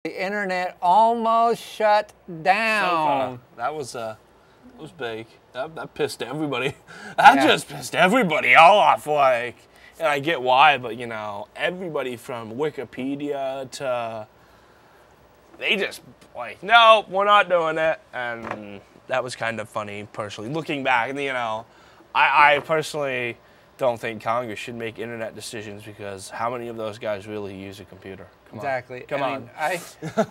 The internet almost shut down. That was big. That pissed everybody. That just pissed everybody off. Like, and I get why, but you know, everybody from Wikipedia to they just like, no, we're not doing it, and that was kind of funny. Personally, looking back, and you know, I personally don't think Congress should make internet decisions because how many of those guys really use a computer? Come Exactly. on. Come on.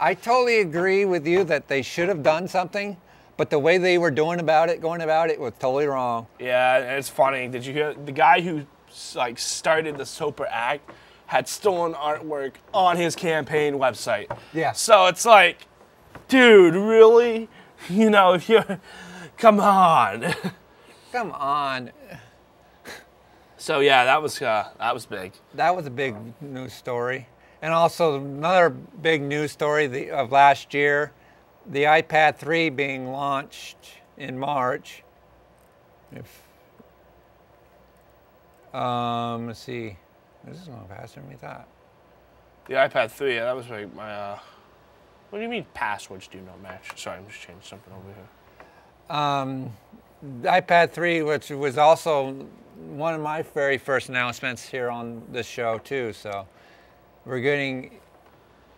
I totally agree with you that they should have done something, but the way they were going about it was totally wrong. Yeah, and it's funny. Did you hear the guy who like started the Soper Act had stolen artwork on his campaign website? Yeah. So it's like, dude, really? You know, if you're, come on. Come on. So yeah, that was big. That was a big news story. And also another big news story of last year, the iPad 3 being launched in March. Let's see. This is going faster than we thought. The iPad 3, yeah, that was my what do you mean passwords do not match? Sorry, I'm just changing something over here. The iPad 3, which was also one of my very first announcements here on this show too, so we're getting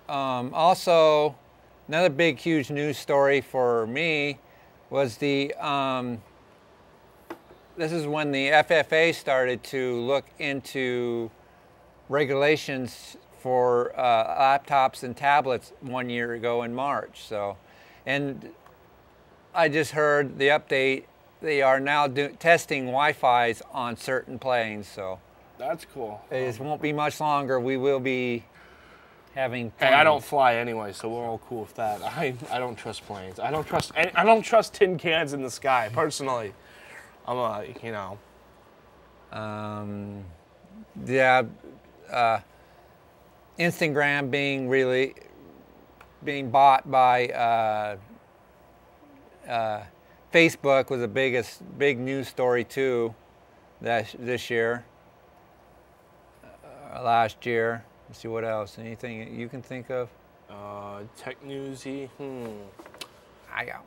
also another big huge news story for me was this is when the FFA started to look into regulations for laptops and tablets 1 year ago in March. So, and I just heard the update. They are now testing Wi-Fi's on certain planes. So That's cool. it won't be much longer. We will be having planes. Hey, I don't fly anyway, so we're all cool with that. I don't trust planes. I don't trust tin cans in the sky personally. I'm you know. Yeah. Instagram being bought by Facebook was the big news story too this year, last year. Let's see what else. Anything you can think of? Tech newsy. I got one.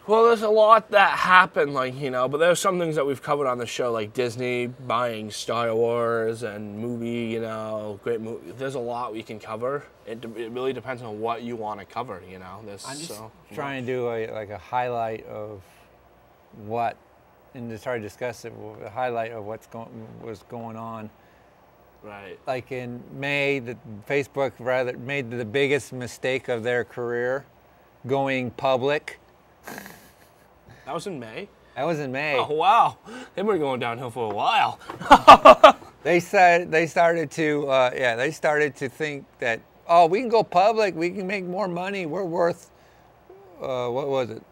Well, there's a lot that happened, like, you know, but there's some things that we've covered on the show, like Disney buying Star Wars and movie, you know, great movie. There's a lot we can cover. It really depends on what you want to cover, you know. I'm just trying to do a highlight of what, and to try to discuss it, a highlight of was going on. Right. Like in May, Facebook made the biggest mistake of their career, going public. That was in May? That was in May. Oh, wow. They were going downhill for a while. They started to think that, oh, we can go public, we can make more money, we're worth, what was it,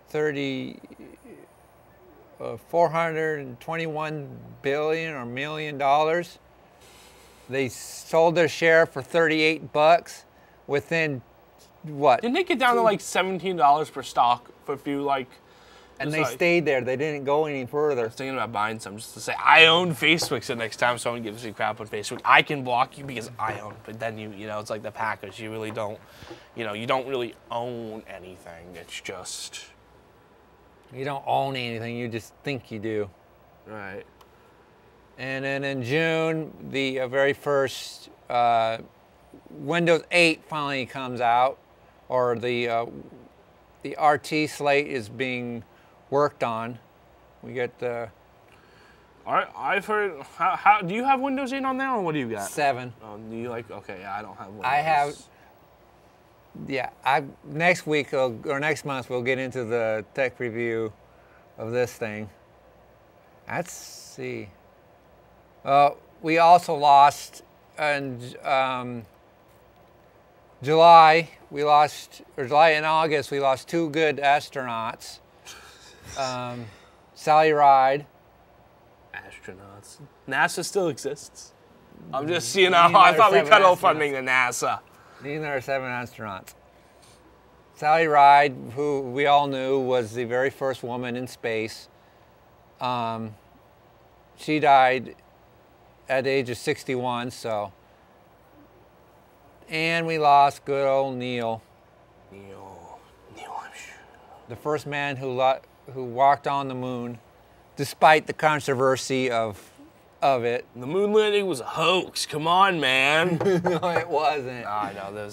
421 billion or $1 million. They sold their share for $38 within what? Didn't they get down to like $17 per stock for a few, like... And they stayed there. They didn't go any further. I was thinking about buying some just to say, I own Facebook, so next time someone gives me crap on Facebook, I can block you because I own. But then you know, it's like the Packers. You really don't, you know, you don't really own anything. It's just... You don't own anything. You just think you do. Right. And then in June, the very first Windows 8 finally comes out, or the RT slate is being worked on. We get the... I've heard... How do you have Windows 8 on there, or what do you got? 7. Oh, do you like... Okay, yeah, I don't have Windows. I have... Yeah, next week or next month we'll get into the tech review of this thing. Let's see. We also lost in July and August, we lost 2 good astronauts. Sally Ride. Astronauts. NASA still exists. I'm just, you know, I thought we cut off funding to NASA. These are 7 astronauts. Sally Ride, who we all knew was the very first woman in space. She died at the age of 61, so And we lost good old Neil. Neil Armstrong. The first man who walked on the moon, despite the controversy of it. The moon landing was a hoax. Come on, man. No, it wasn't. I know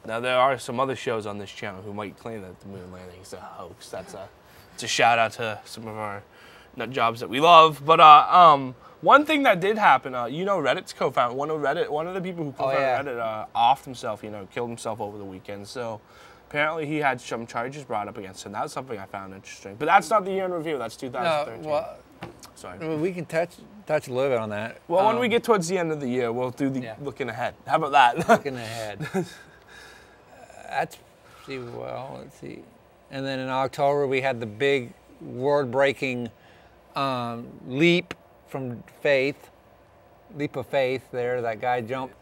now there are some other shows on this channel who might claim that the moon landing is a hoax. It's a shout out to some of our nut jobs that we love. But one thing that did happen, Reddit's co-founder, one of the people who co-founded Reddit, offed himself. Killed himself over the weekend. So apparently he had some charges brought up against him. That's something I found interesting. But that's not the year in review. That's 2013. No, well, sorry. We can touch a little bit on that. Well, when we get towards the end of the year, we'll do the looking ahead. How about that? Looking ahead. Let's see. And then in October, we had the big world-breaking leap of faith there. That guy jumped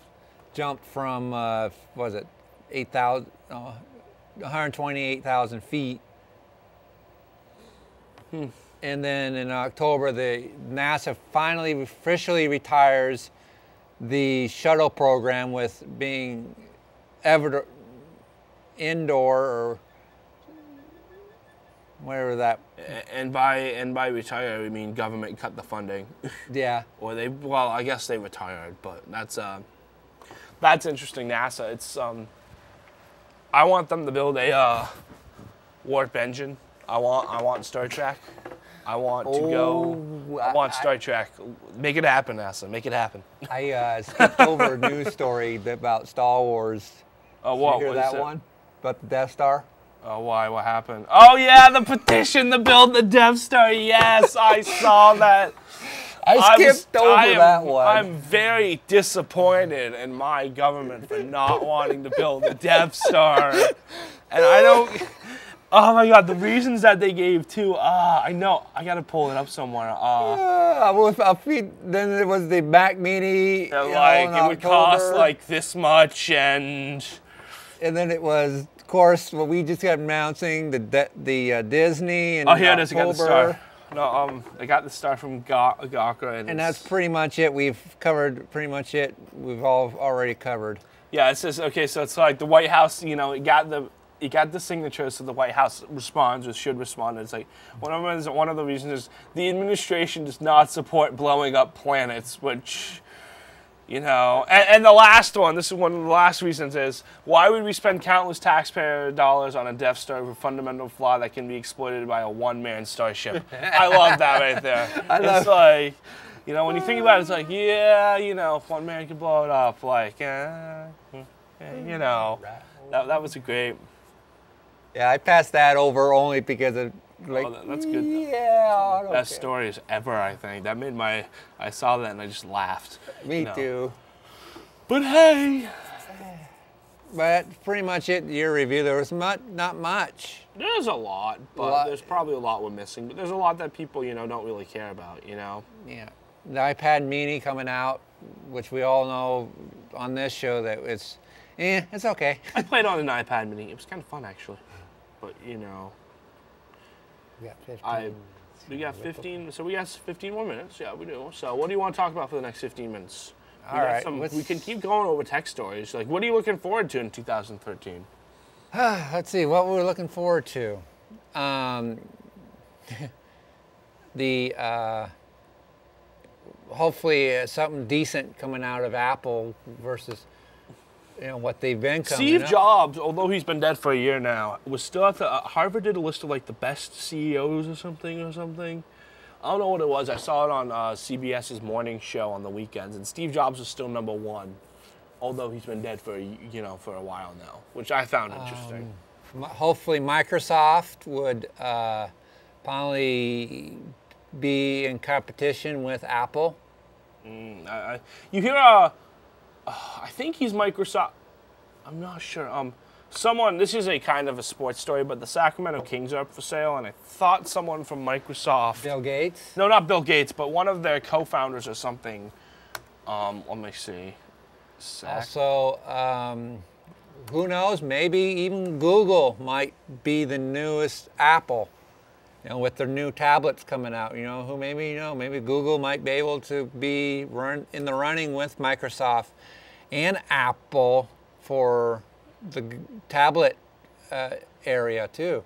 from, 128,000 feet. And then in October, the NASA finally officially retires the shuttle program with being indoor or whatever that. And by retire, we mean government cut the funding. Yeah. Or I guess they retired, but that's interesting. NASA. It's I want them to build a warp engine. I want Star Trek. I want to go. I want Star Trek. Make it happen, NASA. Make it happen. I skipped over a news story about Star Wars. Oh, what? Did you hear that one? About the Death Star? Oh, why? What happened? Oh, yeah, the petition to build the Death Star. Yes, I saw that. I skipped over that one. I'm very disappointed in my government for not wanting to build the Death Star. And I don't... Oh my God, the reasons that they gave too. I know. I gotta pull it up somewhere. Then it was the Mac Mini. It would cost like this much, and then it was, of course, what we just got announcing the Disney. And here it is. I got the star. No, I got the star from Gawker, and that's pretty much it. We've covered pretty much it. We've all already covered. Yeah, it says okay. So it's like the White House. It got the signatures, so the White House responds or should respond. It's like one of the reasons is the administration does not support blowing up planets, which, and the last one, this is one of the last reasons is, why would we spend countless taxpayer dollars on a Death Star with a fundamental flaw that can be exploited by a one-man starship? I love that right there. It's like, when you think about it, it's like, if one man can blow it up, like, that was a great... Yeah, I passed that over only because of, that's good. Yeah. Best stories ever, I think. That made I saw that and I just laughed. Me too. But hey. But pretty much it, your review. There was not much. There's a lot, but there's probably a lot we're missing. But there's a lot that people, don't really care about, Yeah. The iPad Mini coming out, which we all know on this show that it's okay. I played on an iPad Mini. It was kind of fun, actually. But, We got 15. We got 15, so we got 15 more minutes. Yeah, we do. So what do you want to talk about for the next 15 minutes? All right. We can keep going over tech stories. Like, what are you looking forward to in 2013? Let's see, what we're looking forward to. Hopefully something decent coming out of Apple versus... what they've been coming Steve Jobs, although he's been dead for a year now, was still at the Harvard did a list of like the best CEOs or something. I don't know what it was. I saw it on CBS's morning show on the weekends, and Steve Jobs was still number one, although he's been dead for for a while now, which I found interesting. Hopefully, Microsoft would finally be in competition with Apple. You hear I think he's Microsoft. I'm not sure. This is a kind of a sports story, but the Sacramento Kings are up for sale, and I thought someone from Microsoft. Bill Gates? No, not Bill Gates, but one of their co-founders or something. Let me see. Also, who knows? Maybe even Google might be the newest Apple. With their new tablets coming out, maybe Google might be able to be in the running with Microsoft and Apple for the tablet area too.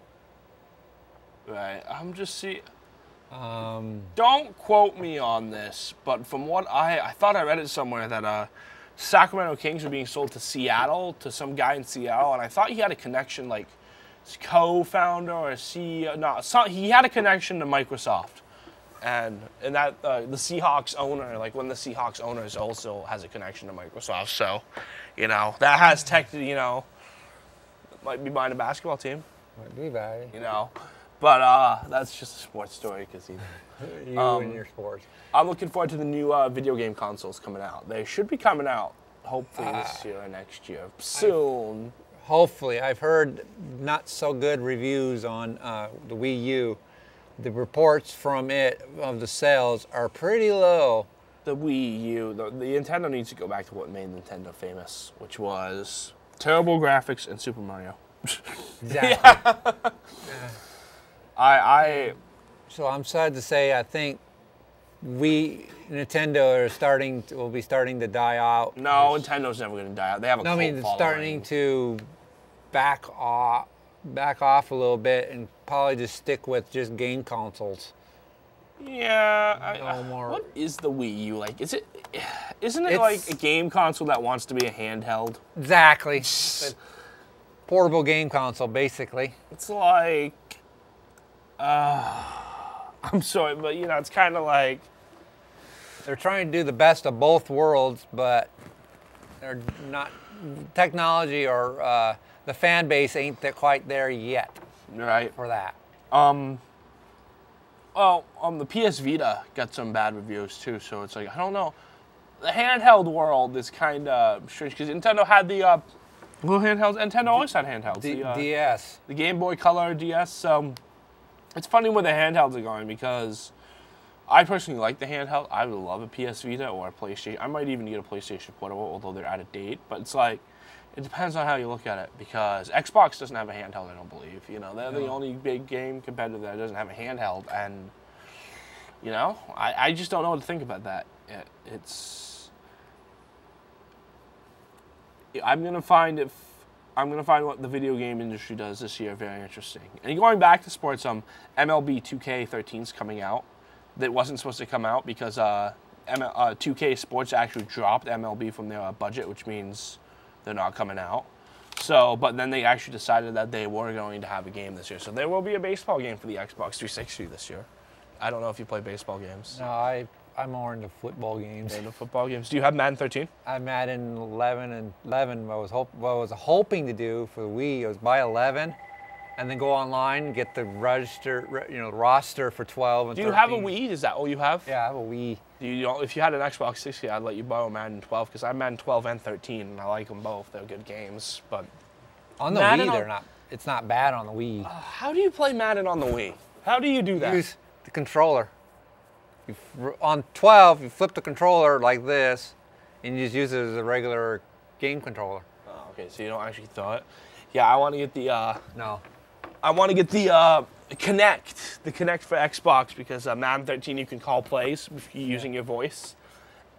Right. I'm just see. Don't quote me on this, but from what I thought I read it somewhere that Sacramento Kings are being sold to Seattle, to some guy in Seattle, and I thought he had a connection, like co-founder or CEO. No, he had a connection to Microsoft, and that the Seahawks owner, like one of the Seahawks owners, also has a connection to Microsoft. So, you know, that has technically, you know, might be buying a basketball team. Might be bad. You know. But that's just a sports story because you and your sports. I'm looking forward to the new video game consoles coming out. They should be coming out hopefully this year or next year soon. Hopefully, I've heard not so good reviews on the Wii U. The reports from it of the sales are pretty low. The Wii U, the Nintendo needs to go back to what made Nintendo famous, which was terrible graphics and Super Mario. Exactly. So I'm sad to say I think Nintendo will be starting to die out. No, Nintendo's never going to die out. They have a cult following. It's starting to back off a little bit and probably just stick with just game consoles. Yeah. What is the Wii U like? Isn't it like a game console that wants to be a handheld? Exactly. Portable game console, basically. It's like, I'm sorry, but you know, it's kind of like they're trying to do the best of both worlds, but they're not. Technology or the fan base ain't quite there yet. Right. For that. The PS Vita got some bad reviews too, so it's like I don't know. The handheld world is kind of strange because Nintendo had the little handhelds. Nintendo always had handhelds. The DS. The Game Boy Color DS. It's funny where the handhelds are going because I personally like the handheld. I would love a PS Vita or a PlayStation. I might even get a PlayStation Portable, although they're out of date. But it's like, it depends on how you look at it because Xbox doesn't have a handheld, I don't believe. You know, they're the only big game competitor that doesn't have a handheld. And, you know, I just don't know what to think about that. I'm gonna find what the video game industry does this year very interesting. And going back to sports, MLB 2K13 is coming out. That wasn't supposed to come out because 2K Sports actually dropped MLB from their budget, which means they're not coming out. So, but then they actually decided that they were going to have a game this year. So there will be a baseball game for the Xbox 360 this year. I don't know if you play baseball games. No, I'm more into football games. Into football games. Do you have Madden 13? I have Madden 11 and 11. What I was hoping to do for the Wii was buy 11, and then go online and get the roster for 12 and 13. Do you have a Wii? Is that all you have? Yeah, I have a Wii. If you had an Xbox 60, I'd let you borrow Madden 12 because I have Madden 12 and 13, and I like them both. They're good games, but on the Wii, they're not. It's not bad on the Wii. How do you play Madden on the Wii? How do you do that? Use the controller. On 12, you flip the controller like this, and you just use it as a regular game controller. Oh, okay, so you don't actually throw it. Yeah, I want to get the no. I want to get the Kinect for Xbox because Madden 13 you can call plays using your voice,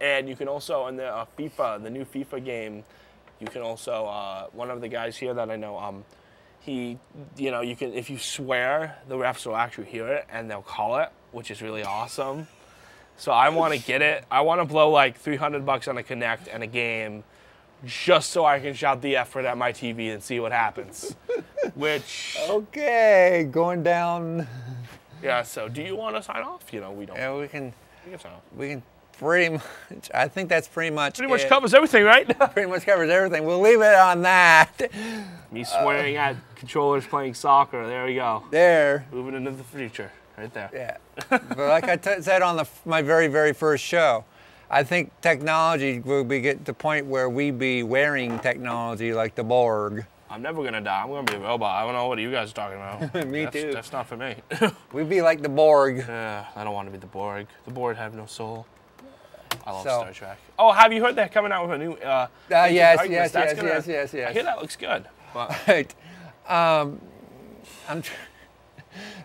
and you can also in the the new FIFA game, you can also one of the guys here that I know you can if you swear the refs will actually hear it and they'll call it, which is really awesome. So I want to get it. I want to blow like $300 on a Kinect and a game, just so I can shout the F word at my TV and see what happens. Which okay, going down. Yeah. So do you want to sign off? You know, we don't. Yeah, we can sign off. We can pretty much. I think that's pretty much. Pretty much covers everything, right? Pretty much covers everything. We'll leave it on that. Me swearing at controllers playing soccer. There we go. There. Moving into the future. Right there. Yeah. But like I said on my very, very first show, I think technology will get to the point where we be wearing technology like the Borg. I'm never going to die. I'm going to be a robot. I don't know what you guys are talking about. Me too. That's not for me. We'd be like the Borg. Yeah, I don't want to be the Borg. The Borg have no soul. I love Star Trek. Oh, have you heard they're coming out with a new... yes. I hear that looks good. But. Right.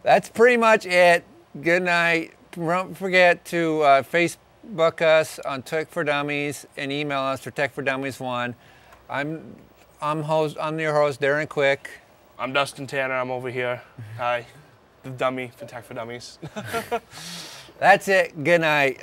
That's pretty much it. Good night. Don't forget to Facebook us on Tech4Dummies and email us for tech4dummies1. I'm your host, Darren Quick. I'm Dustin Tanner. I'm over here. Hi, the dummy for Tech for Dummies. That's it. Good night.